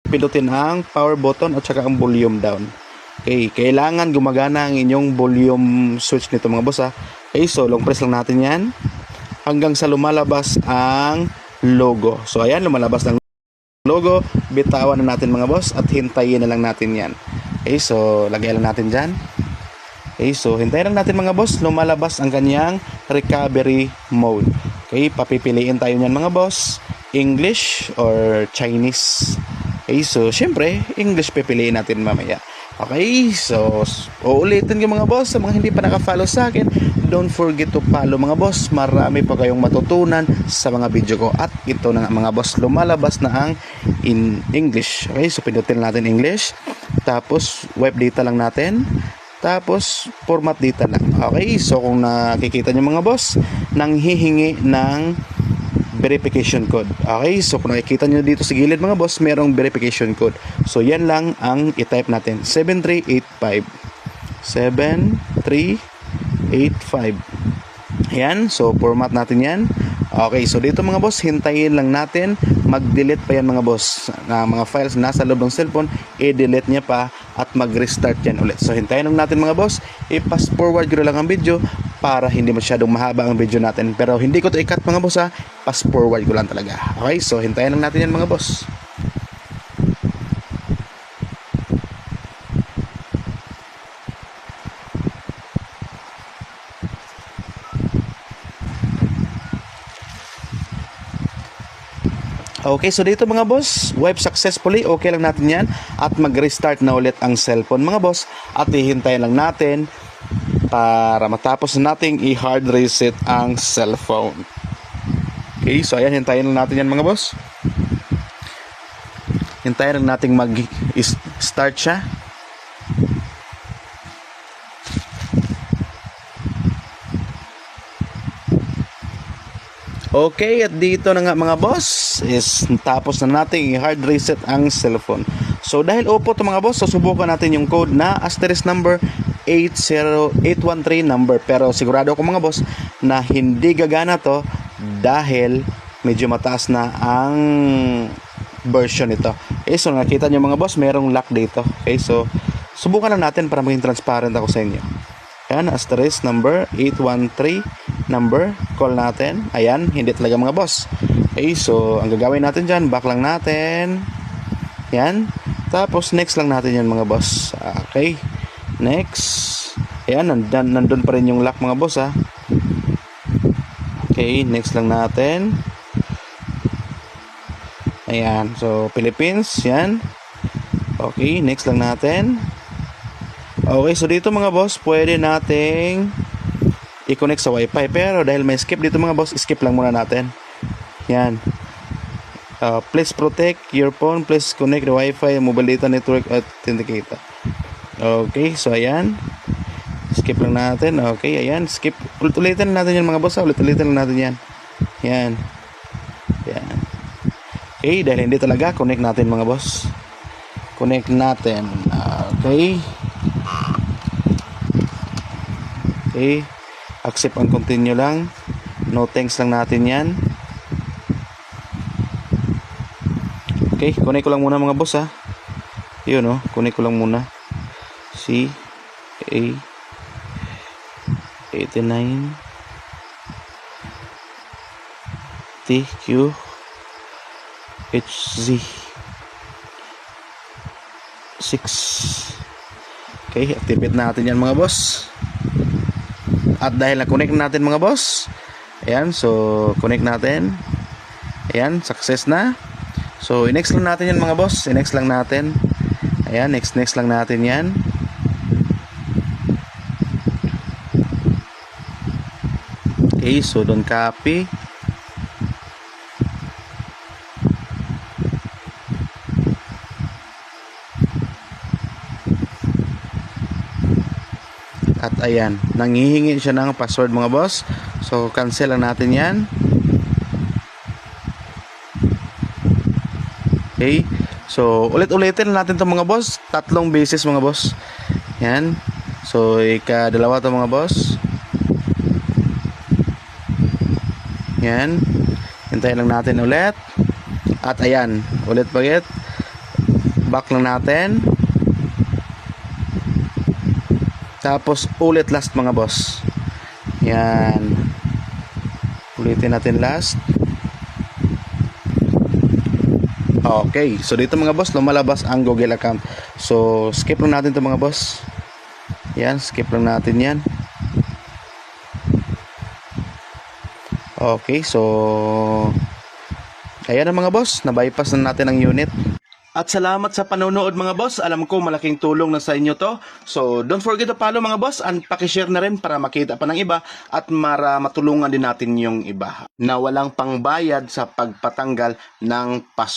pindutin ang power button at saka ang volume down. Okay, kailangan gumagana ang inyong volume switch nito mga boss ha. Okay, so long press lang natin yan hanggang sa lumalabas ang logo. So ayan, lumalabas ng logo, bitawan na natin mga boss at hintayin na lang natin yan. Okay, so lagay lang natin dyan. Okay, so hintayin lang natin mga boss, lumalabas ang kanyang recovery mode. Okay, papipiliin tayo niyan mga boss, English or Chinese. Okay, so syempre English pipiliin natin mamaya. Okay, so uulitin ko mga boss, sa mga hindi pa naka-follow sa akin, don't forget to follow mga boss. Marami pa kayong matutunan sa mga video ko. At ito na nga mga boss, lumalabas na ang in English. Okay, so pindutin natin English. Tapos wipe data lang natin. Tapos format data lang. Okay, so kung nakikita nyo mga boss, nanghihingi ng verification code. Okay, so kung nakikita nyo dito sa gilid mga boss, merong verification code. So yan lang ang i-type natin, 7385. 7385. Yan, so format natin yan. Okay, so dito mga boss, hintayin lang natin mag-delete pa yan mga boss. Mga files nasa loob ng cellphone, i-delete niya pa at mag-restart yan ulit. So hintayin lang natin mga boss, i-fast forward ko lang ang video para hindi masyadong mahaba ang video natin. Pero hindi ko to i-cut mga boss ha, fast forward ko lang talaga. Okay, so hintayin lang natin yan mga boss. Okay, so dito mga boss, wipe successfully, okay lang natin yan. At mag-restart na ulit ang cellphone mga boss. At hihintayin lang natin para matapos nating i-hard reset ang cellphone. Okay, so ayan, hintayin lang natin yan mga boss. Hintayin lang natin mag-start siya. Okay, at dito na nga mga boss, is tapos na natin i-hard reset ang cellphone. So dahil opo to mga boss, susubukan natin yung code na asterisk number 80813 number. Pero sigurado ako mga boss na hindi gagana to dahil medyo mataas na ang version nito. Okay, so nakita nyo mga boss, merong lock dito. Okay, so subukan na natin para maging transparent ako sa inyo. Ayan, asterisk number 813 number, call natin. Ayan, hindi talaga mga boss. Okay, so ang gagawin natin dyan, back lang natin. Ayan, tapos next lang natin yan mga boss. Okay, next. Ayan, nandun pa rin yung lock mga boss ha. Okay, next lang natin. Ayan, so Philippines, yan. Okay, next lang natin. Okay, so dito mga boss, pwede nating i-connect sa wifi. Pero dahil may skip dito mga boss, skip lang muna natin. Yan. Please protect your phone. Please connect the wifi, mobile data network authenticator. Okay, so ayan. Skip lang natin. Okay, ayan. Skip. Ulit-ulitin natin yan mga boss. Ulit-ulitin natin yan. Yan. Yan. Okay, dahil hindi talaga, connect natin mga boss. Connect natin. Okay. Okay, accept and continue lang. No thanks lang natin yan. Okay, connect ko lang muna mga boss ha. Yun o, connect ko lang muna. C A 89 T Q H Z 6. Okay, activate natin yan mga boss. At dahil na-connect natin mga boss, ayan, so connect natin. Ayan, success na. So i-next lang natin yan mga boss. I-next lang natin. Ayan, next lang natin yan. Okay, so don't copy. At ayan, nanghihingi siya ng password mga boss. So cancel lang natin yan. Okay, so ulit-ulitin natin to mga boss, 3 beses mga boss. Yan. So ikadalawa to mga boss. Yan. Hintayin lang natin ulit. At ayan, ulit bagit. Back lang natin. Tapos ulit last mga boss. Yan. Ulitin natin last. Okay, so dito mga boss, lumalabas ang Google account. So, skip lang natin to mga boss. Yan, skip lang natin yan. Okay, so ayan na mga boss, na-bypass na natin ang unit. At salamat sa panonood mga boss. Alam ko malaking tulong na sa inyo to. So don't forget to follow mga boss and pakishare na rin para makita pa ng iba at para matulungan din natin yung iba na walang pangbayad sa pagpatanggal ng password.